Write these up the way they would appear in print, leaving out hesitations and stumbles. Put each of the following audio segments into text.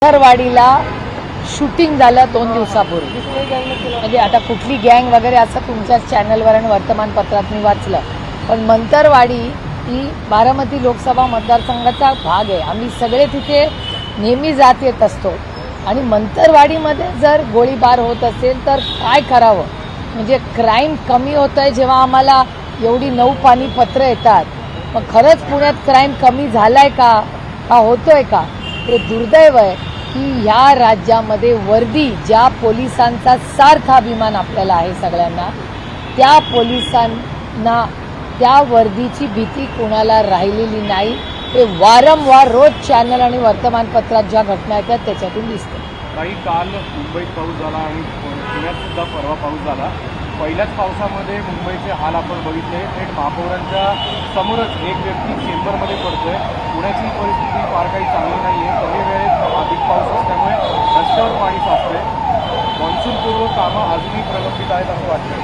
मंथरवाडीला shooting झालं 2 दिवसापूर्वी. म्हणजे आता कुठली गँग वगैरे असं तुमच्याच चॅनलवर आणि वर्तमानपत्रात मी वाचलं, पण मंथरवाडी ही बारामती लोकसभा मतदारसंघाचा भाग आहे. आम्ही सगळे तिथे नेहमी जात येत असतो आणि मंथरवाडीमध्ये जर गोळीबार होत असेल तर काय करावं. म्हणजे क्राईम कमी होत आहे जेव्हा आम्हाला एवढी 9 पानी पत्र येतात. मग खरंच पुण्यात क्राईम कमी झालाय का होतोय का. हे दुर्दैव आहे की ह्या राज्यामध्ये वर्दी, ज्या पोलिसांचा सार्थ अभिमान आपल्याला आहे सगळ्यांना, त्या पोलिसांना त्या वर्दीची भीती कोणाला राहिलेली नाही. हे वारंवार रोज चॅनल आणि वर्तमानपत्रात ज्या घटना येतात त्याच्यातून दिसतं. काही काल मुंबईत पाऊस झाला आणि पुण्यात सुद्धा परवा पाऊस झाला. पहिल्याच पावसामध्ये मुंबईचे हाल आपण बघितले. थेट महापौरांच्या समोरच एक व्यक्ती चेंबरमध्ये पडतोय. पुण्याची परिस्थिती फार काही चांगली नाही आहे. कमी वेळेत अधिक पाऊस असल्यामुळे रस्त्यावर पाणी साचतंय. मान्सूनपूर्व कामं अजूनही प्रलंबित आहेत असं वाटतं.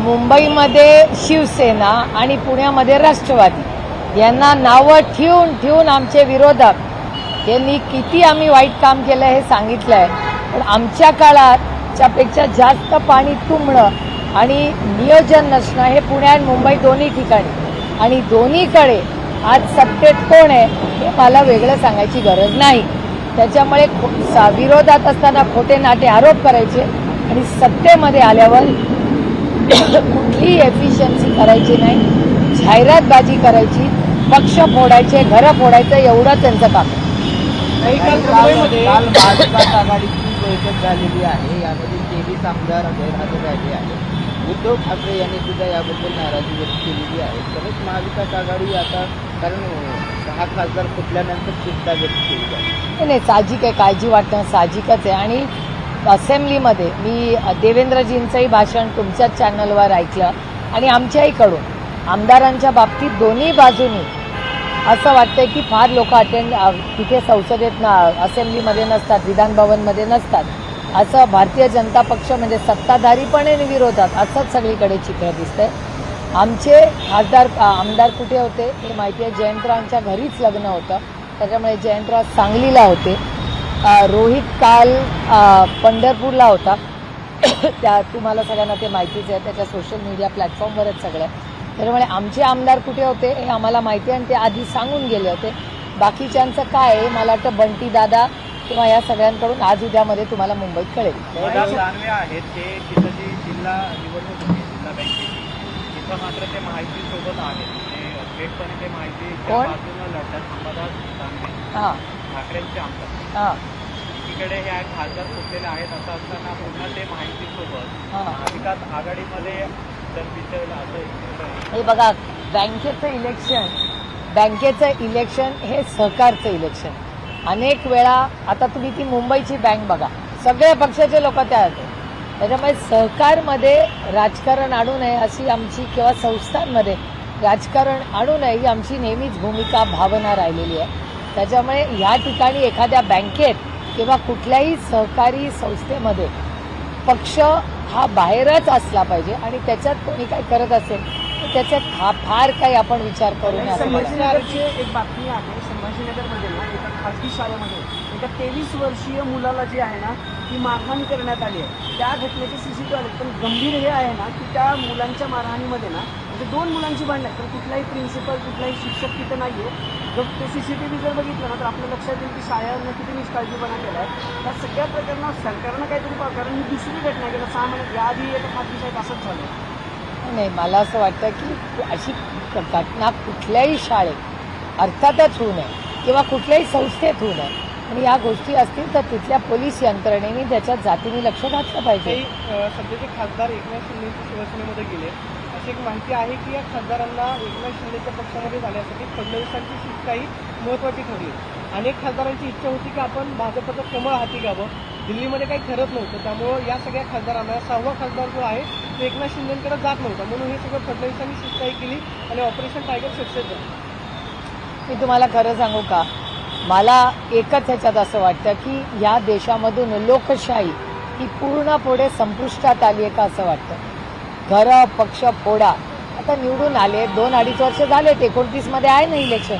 मुंबईमध्ये शिवसेना आणि पुण्यामध्ये राष्ट्रवादी यांना नावं ठेवून ठेवून आमचे विरोधक यांनी किती आम्ही वाईट काम केलं हे सांगितलं आहे. पण आमच्या काळात च्यापेक्षा जास्त पाणी तुंबणं आणि नियोजन नसणं हे पुणे आणि मुंबई दोन्ही ठिकाणी, आणि दोन्हीकडे आज सत्तेत कोण आहे हे मला वेगळं सांगायची गरज नाही. त्याच्यामुळे विरोधात असताना खोटे नाटे आरोप करायचे आणि सत्तेमध्ये आल्यावर कुठलीही एफिशियन्सी करायची नाही, जाहिरातबाजी करायची, पक्ष फोडायचे, घरं फोडायचं, एवढं त्यांचं काम आहे. काल भाजपात आघाडीची बैठक झालेली आहे. यामध्ये 23 आमदार गैरहजर राहिले आहेत. उद्धव ठाकरे यांनी सुद्धा याबद्दल नाराजी व्यक्त केलेली आहे. तरीच महाविकास आघाडी आता, कारण 6 खासदार फुटल्यानंतर चिंता व्यक्त केली आहे. नाही, साहजिक आहे, काळजी वाटणं साहजिकच आहे. आणि असेंब्लीमध्ये मी देवेंद्रजींचंही भाषण तुमच्याच चॅनलवर ऐकलं आणि आमच्याहीकडून आमदारांच्या बाबतीत दोन्ही बाजूनी असं वाटतंय की फार लोक तिथे संसदेत असेंब्लीमध्ये नसतात, विधानभवनमध्ये नसतात. असं भारतीय जनता पक्ष म्हणजे सत्ताधारी पण आणि विरोधात असंच सगळीकडे चित्र दिसतंय. आमचे आमदार कुठे होते हे माहिती आहे. जयंतरावांच्या घरीच लग्न होतं, त्याच्यामुळे जयंतराव सांगलीला होते. रोहित काल पंढरपूरला होता. त्या तुम्हाला सगळ्यांना ते माहितीच आहे, त्याच्या सोशल मीडिया प्लॅटफॉर्मवरच सगळं. त्याच्यामुळे आमचे आमदार कुठे होते हे आम्हाला माहिती आहे आणि ते आधी सांगून गेले होते. बाकीच्यांचं काय आहे मला वाटतं बंटी दादा किंवा या सगळ्यांकडून आज उद्यामध्ये तुम्हाला मुंबईत कळेल. दानवे आहेत ते तिथं जी जिल्हा निवडणूक होती जिल्हा बँकेची, तिथं मात्र ते माहितीसोबत आहेत. ते थेटपणे ते माहिती बाजूनं लढतात. अंबादास दानवे ठाकरेंचे आमदार, एकीकडे हे खासदार फुटलेले आहेत. असं असताना पुन्हा ते माहितीसोबत महाविकास आघाडीमध्ये हे बघा, बँकेचं इलेक्शन हे सहकारचं इलेक्शन. अनेक वेळा आता तुम्ही ती मुंबईची बँक बघा, सगळ्या पक्षाचे लोक त्यात. त्याच्यामुळे सहकारमध्ये राजकारण आणू नये अशी आमची, किंवा संस्थांमध्ये राजकारण आणू नये ही आमची नेहमीच भूमिका, भावना राहिलेली आहे. त्याच्यामुळे ह्या ठिकाणी एखाद्या बँकेत किंवा कुठल्याही सहकारी संस्थेमध्ये पक्ष हा बाहेरच असला पाहिजे आणि त्याच्यात कोणी काही करत असेल तर त्याच्यात फार काही आपण विचार करू नये. संभाजीनगरची एक बातमी आहे. संभाजीनगरमध्ये ना एका खाजगी शाळेमध्ये एका 23 वर्षीय मुलाला जी आहे ना ती मारहाण करण्यात आली आहे. त्या घटनेचे CCTV आले. पण गंभीर हे आहे ना की त्या मुलांच्या मारहाणीमध्ये ना म्हणजे 2 मुलांची भांडण आहेत, पण कुठलाही प्रिन्सिपल, कुठलाही शिक्षक तिथं नाही आहे. जर ते CCTV जर बघितलं ना तर आपल्या लक्षात येईल की शाळांना किती निष्काळजीपणा केला आहे. या सगळ्या प्रकरणात सरकारनं काहीतरी पाहावं, कारण ही दुसरी घटना आहे. गेल्या 6 महिन्यात याआधी एका खाजगी शाळेत असंच झालं. नाही, मला असं वाटतं की अशी घटना कुठल्याही शाळेत अर्थातच होऊ नये किंवा कुठल्याही संस्थेत होऊ नये. आणि या गोष्टी असतील तर तिथल्या पोलीस यंत्रणेने त्याच्यात जातीने लक्ष घातलं पाहिजे. सध्याचे खासदार एकनाथ शिंदे शिवसेनेमध्ये गेले. अशी एक माहिती आहे की या खासदारांना एकनाथ शिंदेच्या पक्षामध्ये जाण्यासाठी फडणवीसांची शिष्टाई महत्त्वाची ठरली. अनेक खासदारांची इच्छा होती की आपण भाजपचं कमळ हाती घ्यावं. दिल्लीमध्ये काही ठरत नव्हतं, त्यामुळं या सगळ्या खासदारांना 6वा खासदार जो आहे तो एकनाथ शिंदेकडे जात नव्हता. म्हणून हे सगळं फडणवीसांनी शिष्टाई केली आणि ऑपरेशन टायगर सक्सेस झालं. मी तुम्हाला खरं सांगू का, मला एकच ह्याच्यात असं वाटतं की या देशामधून लोकशाही ही पूर्ण पुढे संपुष्टात आली आहे का असं वाटतं. घरं पक्ष फोडा, आता निवडून आले, 2-2.5 वर्ष झाले, 29 मध्ये आहे ना इलेक्शन.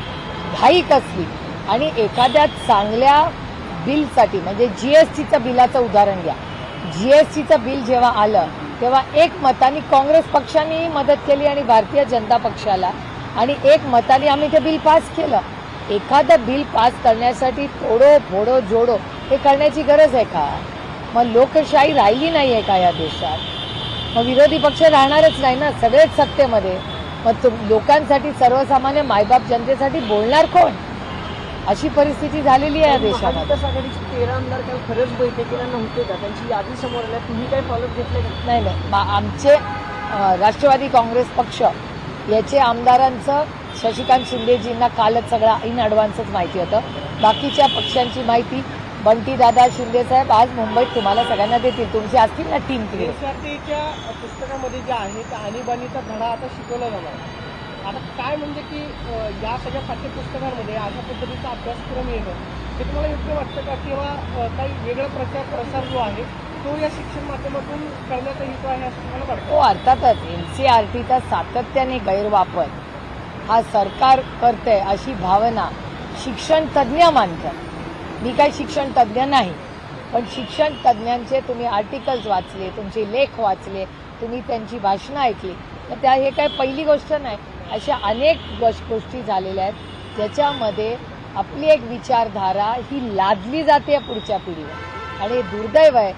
घाई कसली. आणि एखाद्या चांगल्या बिलसाठी म्हणजे जीएसटीचं बिलाचं उदाहरण घ्या. जीएसटीचं बिल जेव्हा आलं तेव्हा एक मताने काँग्रेस पक्षाने मदत केली आणि भारतीय जनता पक्षाला, आणि एक मताने आम्ही ते बिल पास केलं. एखादं बिल पास करण्यासाठी तोडो फोडो जोडो हे करण्याची गरज आहे का? मग लोकशाही राहिली नाही आहे का या देशात? मग विरोधी पक्ष राहणारच नाही ना, सगळेच सत्तेमध्ये. मग लोकांसाठी, सर्वसामान्य मायबाप जनतेसाठी बोलणार कोण? अशी परिस्थिती झालेली आहे या देशामध्ये. महाविकास आघाडीचे 13 आमदार काल खरंच बैठकीला नव्हते का? त्यांची यादी समोर आल्या, तुम्ही काय फॉलोअप घेतले का? नाही, आमचे राष्ट्रवादी काँग्रेस पक्ष याचे आमदारांचं शशिकांत शिंदेजींना कालच सगळा इन ॲडव्हान्सच माहिती होतं. बाकीच्या पक्षांची माहिती बंटीदादा शिंदेसाहेब आज मुंबईत तुम्हाला सगळ्यांना देतील. तुमची असतील ना टीम तिकडे. एसआरटीच्या पुस्तकामध्ये जे आहे त्या आणीबाणीचा धडा आता शिकवला जाणार. आता काय म्हणजे की या सगळ्या पाठ्यपुस्तकांमध्ये अशा पद्धतीचा अभ्यासक्रम येणं हे तुम्हाला योग्य वाटतं का? किंवा काही वेगळा प्रसार जो आहे तो या शिक्षण माध्यमातून करण्याचा हेतू आहे असं तुम्हाला वाटतं? हो, अर्थातच एनसीईआरटीचा सातत्याने गैरवापर हा सरकार करतंय अशी भावना शिक्षण तज्ज्ञ मानतात. मी काही शिक्षण तज्ज्ञ नाही, पण शिक्षण तज्ज्ञांचे तुम्ही आर्टिकल्स वाचले, तुमचे लेख वाचले, तुम्ही त्यांची भाषणं ऐकली, तर हे काही पहिली गोष्ट नाही. अशा अनेक गोष्टी झालेल्या आहेत ज्याच्यामध्ये आपली एक विचारधारा ही लादली जाते पुढच्या पिढीवर. आणि दुर्दैव आहे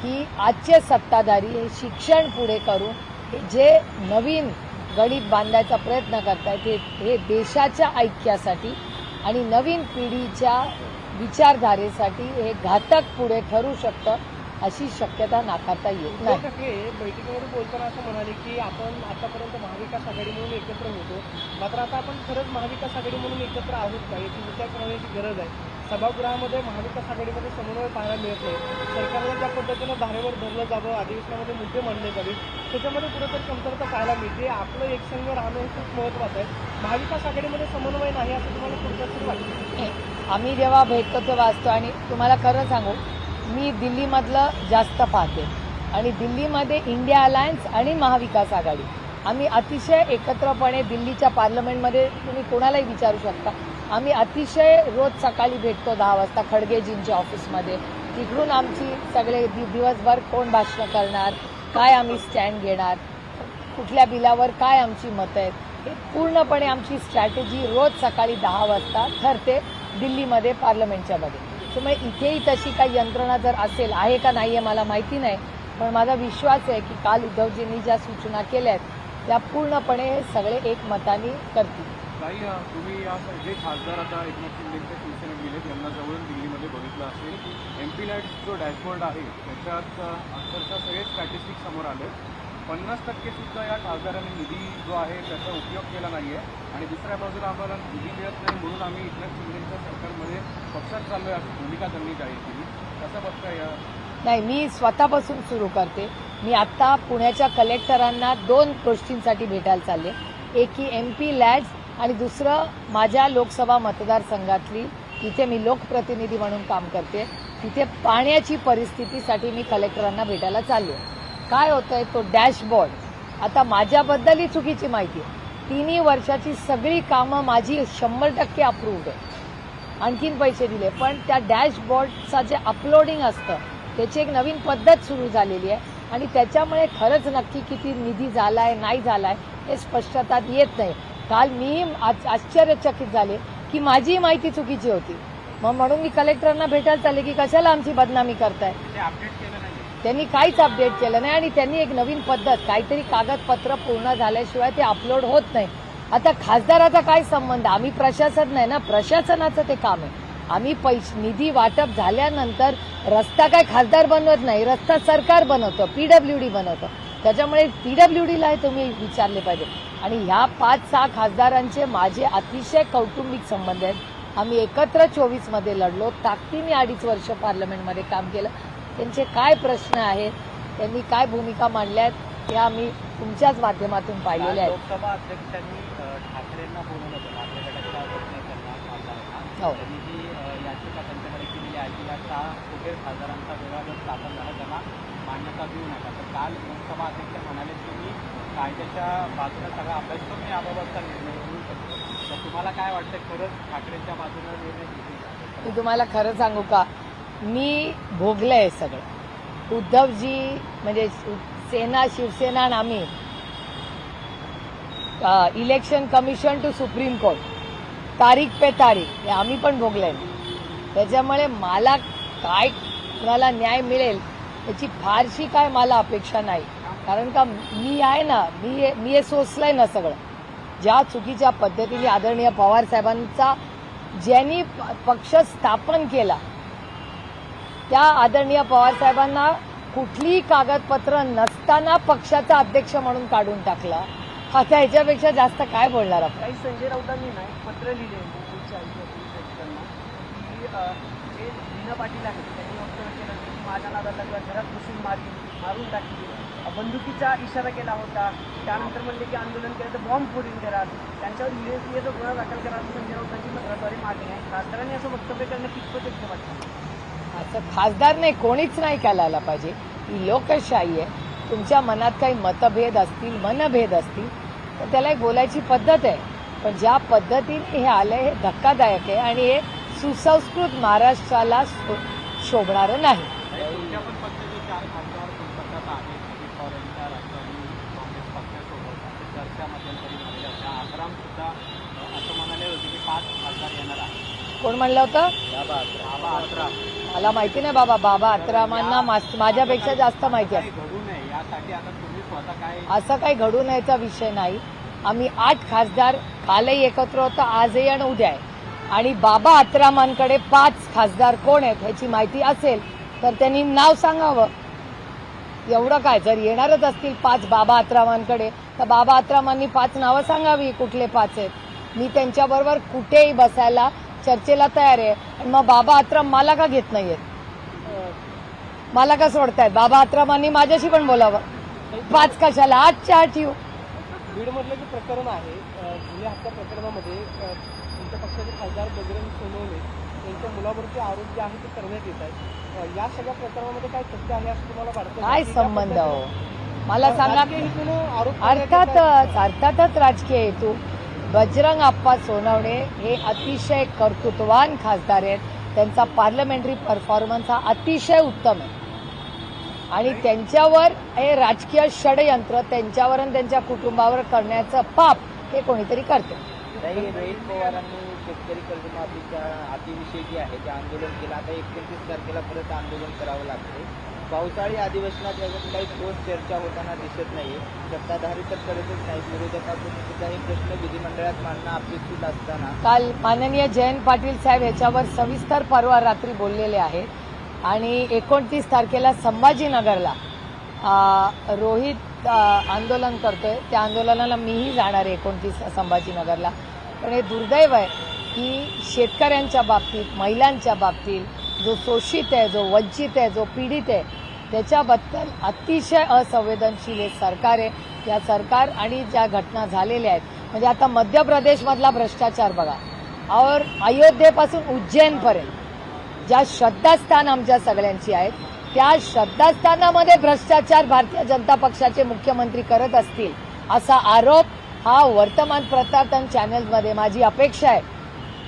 की आजचे सत्ताधारी हे शिक्षण पुढे करून जे नवीन गणित बांधायचा प्रयत्न करतायत हे देशाच्या ऐक्यासाठी आणि नवीन पिढीच्या विचारधारेसाठी हे घातक पुढे ठरू शकतं, अशी शक्यता नाकारता येत नाही. बैठकीमध्ये बोलताना असं म्हणाले की आपण आतापर्यंत महाविकास आघाडी म्हणून एकत्र होतो, मात्र आता आपण खरंच महाविकास आघाडी म्हणून एकत्र आहोत का याची विचार करण्याची गरज आहे. सभागृहामध्ये महाविकास आघाडीमध्ये समन्वय पाहायला मिळत नाही. सरकारला ज्या पद्धतीनं धारेवर धरलं जावं, अधिवेशनामध्ये मुद्दे मांडले जावे, त्याच्यामध्ये कुठेतरी कमतरता पाहायला मिळते. आपलं एकसंघ राहणं हे खूप महत्त्वाचं आहे. महाविकास आघाडीमध्ये समन्वय नाही असं तुम्हाला कुठेतरी वाटतं? आम्ही जेव्हा भेटतो तेव्हा असतो. आणि तुम्हाला खरं सांगू, मी दिल्लीमधलं जास्त पाहते आणि दिल्लीमध्ये इंडिया अलायन्स आणि महाविकास आघाडी आम्ही अतिशय एकत्रपणे दिल्लीच्या पार्लमेंटमध्ये तुम्ही कोणालाही विचारू शकता. आम्ही अतिशय रोज सकाळी भेटतो 10 वाजता खडगेजींच्या ऑफिसमध्ये. तिकडून आमची सगळे दिवसभर कोण भाषणं करणार, काय आम्ही स्टँड घेणार, कुठल्या बिलावर काय आमची मतं आहेत, हे पूर्णपणे आमची स्ट्रॅटेजी रोज सकाळी 10 वाजता ठरते दिल्लीमध्ये पार्लमेंटच्या मध्ये. त्यामुळे इथेही तशी काही यंत्रणा जर असेल, आहे का नाही आहे मला माहिती नाही, पण माझा विश्वास आहे की काल उद्धवजींनी ज्या सूचना केल्या आहेत त्या पूर्णपणे सगळे एकमताने करतील. काही तुम्ही या जे खासदार आता एकनाथ शिंदेच्या शिवसेनेत गेलेत यांना जवळून दिल्लीमध्ये बघितलं असेल, MP लाईट जो डॅशबोर्ड आहे त्याच्यात अक्षरशः सगळे स्टॅटिस्टिक्स समोर आले. 50% सुद्धा या खासदारांनी निधी जो आहे त्याचा उपयोग केला नाही आहे. आणि दुसऱ्या बाजूला आम्हाला निधी मिळत नाही म्हणून आम्ही एकनाथ शिंदेच्या सरकारमध्ये पक्षात चाललोय अशी भूमिका त्यांनी जाहीर केली. कसं बघताय या? नाही, मी स्वतःपासून सुरू करते. मी आत्ता पुण्याच्या कलेक्टरांना 2 गोष्टींसाठी भेटायला चालले. एक ही MP लॅड्स आणि दुसरं माझ्या लोकसभा मतदारसंघातली, इथे मी लोकप्रतिनिधी म्हणून काम करते, तिथे पाण्याची परिस्थितीसाठी मी कलेक्टरांना भेटायला चालले. काय होतंय तो डॅशबोर्ड, आता माझ्याबद्दलही चुकीची माहिती आहे. 3 वर्षाची सगळी कामं माझी 100% अप्रूव्ड आहे, आणखीन पैसे दिले, पण त्या डॅशबोर्डचं जे अपलोडिंग असतं त्याची एक नवीन पद्धत सुरू झालेली आहे आणि त्याच्यामुळे खरंच नक्की किती निधी झाला आहे नाही झाला आहे हे स्पष्टतात येत नाही. काल मी आश्चर्यचकित झाले की माझी माहिती चुकीची होती. मग म्हणून मी कलेक्टरांना भेटायला चालले की कशाला आमची बदनामी करताय. त्यांनी काहीच अपडेट केलं नाही आणि त्यांनी एक नवीन पद्धत, काहीतरी कागदपत्र पूर्ण झाल्याशिवाय ते अपलोड होत नाही. आता खासदाराचा काय संबंध? आम्ही प्रशासन नाही ना, प्रशासनाचं ते काम आहे. आम्ही निधी वाटप झाल्यानंतर रस्ता काय खासदार बनवत नाही, रस्ता सरकार बनवतं, PWD बनवतं. त्याच्यामुळे PWDला तुम्ही विचारले पाहिजे. आणि ह्या 5-6 खासदारांचे माझे अतिशय कौटुंबिक संबंध आहेत. आम्ही एकत्र 24मध्ये लढलो, ताकदीने 2.5 वर्ष पार्लमेंटमध्ये काम केलं. त्यांचे काय प्रश्न आहेत, त्यांनी काय भूमिका मांडल्या आहेत हे आम्ही तुमच्याच माध्यमातून पाहिलेले आहेत. लोकसभा अध्यक्षांनी ठाकरेंना बोलवलं होतं, ठाकरे गटाच्या नेत्यांना, हो. त्यांनी जी याचिका त्यांच्याकडे केलेली आहे की या 6 फुटेर खासदारांचा वेगळा जर स्थापन झाला त्यांना मान्यता देऊ नका. तर काल लोकसभा अध्यक्ष म्हणाले की मी कायद्याच्या बाजूने सगळा अभ्यास करून याबाबतचा निर्णय घेऊ शकतो. तर तुम्हाला काय वाटतं, खरंच ठाकरेंच्या बाजूने निर्णय घेतील? मी तुम्हाला खरं सांगू का, मी भोगलंय सगळं. उद्धवजी म्हणजे सेना, शिवसेना आणि आम्ही election commission to supreme court, तारीख पे तारीख, हे आम्ही पण भोगलंय. त्याच्यामुळे मला काय कुणाला न्याय मिळेल याची फारशी काय मला अपेक्षा नाही. कारण का मी आहे ना, मी हे सोसलंय ना सगळं. ज्या चुकीच्या पद्धतीने आदरणीय पवार साहेबांचा ज्यांनी पक्ष स्थापन केला त्या आदरणीय पवार साहेबांना कुठलीही कागदपत्र नसताना पक्षाचा अध्यक्ष म्हणून काढून टाकला. आता ह्याच्यापेक्षा जास्त काय बोलणार आपण. काही संजय राऊतांनी ना एक पत्र लिहिले मुंबईच्या आयुक्तांना की जे लीना पाटील आहेत त्यांनी वक्तव्य केलं की माझ्या नादाला घरात घुसून मारून टाकली, बंदुकीचा इशारा केला होता. त्यानंतर म्हणले की आंदोलन केलं तर बॉम्ब फोडीन घरात, त्यांच्यावर युएसपीचा गुन्हा दाखल करा असं संजय राऊतांची पत्राद्वारे मागणी आहे. खासदारांनी असं वक्तव्य करणं कितपत योग्य वाटतं? असं खासदार नाही, कोणीच नाही करायला पाहिजे. ही लोकशाही आहे. तुमच्या मनात काही मतभेद असतील, मनभेद असतील तर त्याला एक बोलायची पद्धत आहे. पण ज्या पद्धतीने हे आलंय हे धक्कादायक आहे आणि हे सुसंस्कृत महाराष्ट्राला शोभणारं नाही. तुमच्या पण पक्षाचे 4 खासदार संपर्कात आहेत. अजित पवार यांच्या राष्ट्रवादी काँग्रेस पक्षासोबत चर्चा मध्यंतरी झालेल्या होत्या. आसाराम सुद्धा असं म्हणाले होते की 5 खासदार येणार आहेत. कोण म्हणलं होतं? बाबा आत्राम. मला माहिती नाही बाबा. बाबा आत्रामांना माझ्यापेक्षा जास्त माहिती आहे. घडू नये यासाठी आता तुम्ही स्वतः काय असं काही घडू नयेचा विषय नाही. आम्ही 8 खासदार कालही एकत्र होतो, आजही आणि उद्या आहे. आणि बाबा आत्रामांकडे 5 खासदार कोण आहेत ह्याची माहिती असेल तर त्यांनी नाव सांगावं. एवढं काय, जर येणारच असतील 5 बाबा आत्रामांकडे तर बाबा आत्रामांनी 5 नावं सांगावी कुठले 5 आहेत. मी त्यांच्याबरोबर कुठेही बसायला चर्चेला तयार आहे. आणि मग बाबा आत्राम मला का घेत नाहीयेत, मला का सोडतायत? बाबा आत्रामांनी माझ्याशी पण बोलावं. 5 कशाला, 8च्या 8 येऊ. बीडमधलं जे प्रकरण आहे, जुन्या हत्या प्रकरणामध्ये तुमच्या पक्षाचे खासदार बजरंग सोनवणे यांच्या मुलावरचे आरोप जे आहे ते करण्यात येत आहेत. या सगळ्या प्रकरणामध्ये काय सत्य आहे असं तुम्हाला वाटतं? काय संबंध हो मला सांगा. राजकीय हेतून आरोप करण्यात येत आहेत. अर्थातच राजकीय हेतू. बजरंग अप्पा सोनवणे हे अतिशय कर्तृत्ववान खासदार आहेत. त्यांचा पार्लमेंटरी परफॉर्मन्स हा अतिशय उत्तम आहे आणि त्यांच्यावर हे राजकीय षडयंत्र त्यांच्यावर आणि त्यांच्या कुटुंबावर करण्याचं पाप हे कोणीतरी करते. रोहित पवारांनी शेतकरी कर्जमाफीच्या अटीविषयी जे आहे ते आंदोलन केलं. आता 29 तारखेला परत आंदोलन करावं लागते. पावसाळी अधिवेशनात याच्यात काही ठोस चर्चा होताना दिसत नाहीये. सत्ताधारी तर करतच नाही, विरोधकातून सुद्धा हे प्रश्न विधिमंडळात मांडणं अपेक्षित असताना काल माननीय जयंत पाटील साहेब याच्यावर सविस्तर परवा रात्री बोललेले आहेत आणि 29 तारखेला संभाजीनगरला रोहित आंदोलन करतोय. त्या आंदोलनाला मीही जाणार आहे 29 संभाजीनगरला. पण हे दुर्दैव आहे की शेतकऱ्यांच्या बाबतीत, महिलांच्या बाबतीत जो शोषित आहे, जो वंचित आहे, जो पीडित आहे त्याच्याबद्दल अतिशय असंवेदनशील हे सरकार आहे. या सरकार आणि ज्या घटना झालेल्या आहेत म्हणजे आता मध्य प्रदेशमधला भ्रष्टाचार बघा, और अयोध्येपासून उज्जैनपर्यंत ज्या श्रद्धास्थान आमच्या सगळ्यांची आहेत त्या श्रद्धास्थानामध्ये भ्रष्टाचार भारतीय जनता पक्षाचे मुख्यमंत्री करत असतील असा आरोप हा वर्तमानपत्रात चॅनल्समध्ये. माझी अपेक्षा आहे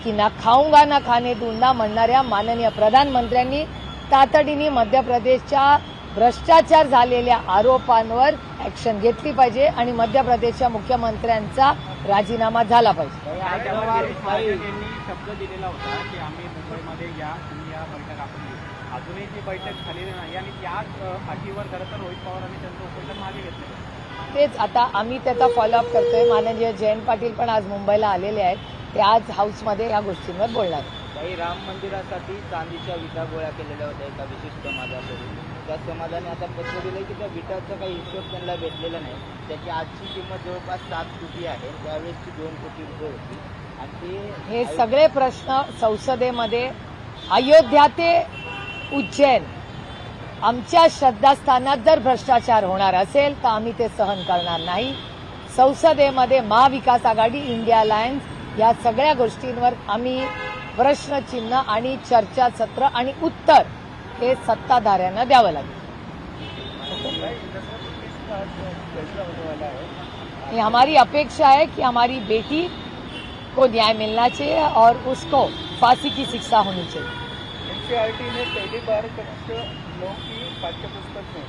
की ना खाऊंगा ना खाने दूंगा म्हणणाऱ्या माननीय प्रधानमंत्र्यांनी तातडीने मध्य प्रदेशच्या भ्रष्टाचार झालेल्या आरोपांवर ऍक्शन घेतली पाहिजे आणि मध्य प्रदेशच्या मुख्यमंत्र्यांचा राजीनामा झाला पाहिजे. यांनी शब्द दिलेला होता की आम्ही मुंबईमध्ये तुम्ही या बैठक आपण घेऊ. अजूनही ती बैठक झालेली नाही आणि त्याच अटीवर खरं तर रोहित पवारांनी त्यांचं उपोषण मागे घेतलं. तेच आता आम्ही त्याचा फॉलोअप करतोय. माननीय जयंत पाटील पण आज मुंबईला आलेले आहेत. ते आज हाऊसमध्ये या गोष्टींवर बोलणार. काही राम मंदिरासाठी चांदीच्या विटा गोळा केलेल्या होत्या एका विशिष्ट समाजाकडून. त्या समाजाने आता पत्र दिलं की त्या विटाचा काही हिशोब त्यांना भेटलेला नाही. त्याची आजची किंमत जवळपास 7 कोटी आहे. त्यावेळेसची 2 कोटी रुपये होती. आणि हे सगळे प्रश्न संसदेमध्ये अयोध्या ते उज्जैन आमच्या श्रद्धास्थानात जर भ्रष्टाचार होणार असेल तर आम्ही ते सहन करणार नाही. संसदेमध्ये महाविकास आघाडी, इंडिया अलायन्स या सगळ्या गोष्टींवर आम्ही प्रश्नचिन्ह आणि चर्चासत्र आणि उत्तर हे सत्ताधाऱ्यांना द्यावं लागेल. ये हमारी अपेक्षा है कि हमारी बेटी को न्याय मिलना चाहिए और उसको फांसी की शिक्षा होनी चाहिए. एनसीईआरटी ने पहली बार कक्षा 9 की पाठ्यपुस्तक में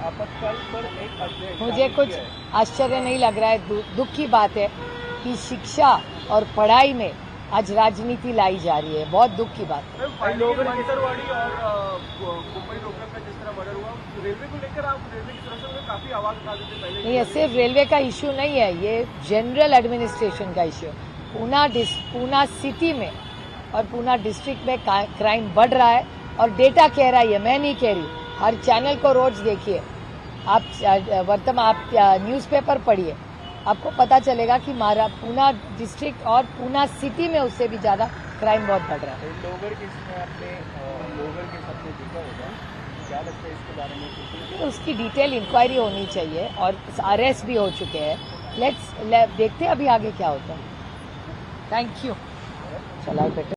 आपातकाल पर एक अध्याय मुझे शामिल कुछ किया है। आश्चर्य नहीं लग रहा है, दुख की बात है कि शिक्षा और पढ़ाई में आज राजनीति लाई जा रही है। बहुत दुख की बात है। मंसरवाड़ी और मुंबई लोकल का जिस तरह मर्डर हुआ, रेलवे को लेकर आप रेलवे की तरफ से काफी आवाज उठा देते पहले। नहीं, ये सिर्फ रेलवे का इश्यू नहीं है, ये जनरल एडमिनिस्ट्रेशन का इश्यू है। पूना सिटी में और पूना डिस्ट्रिक्ट में क्राइम बढ़ रहा है और डेटा कह रहा है, मैं नहीं कह रही। हर चैनल को रोज देखिए, आप न्यूज़पेपर पढ़िए, आपको पता चलेगा कि पूना डिस्ट्रिक्ट और पूना सिटी में उससे भी ज्यादा क्राइम बहुत बढ़ रहा है। लोगर के इसमें आपने लोगर के साथ में देखा होगा, क्या लगता है इसके बारे में? तो उसकी डिटेल इंक्वायरी होनी चाहिए और अरेस्ट भी हो चुके हैं। देखते हैं अभी आगे क्या होता है। Thank you. चला बेटा।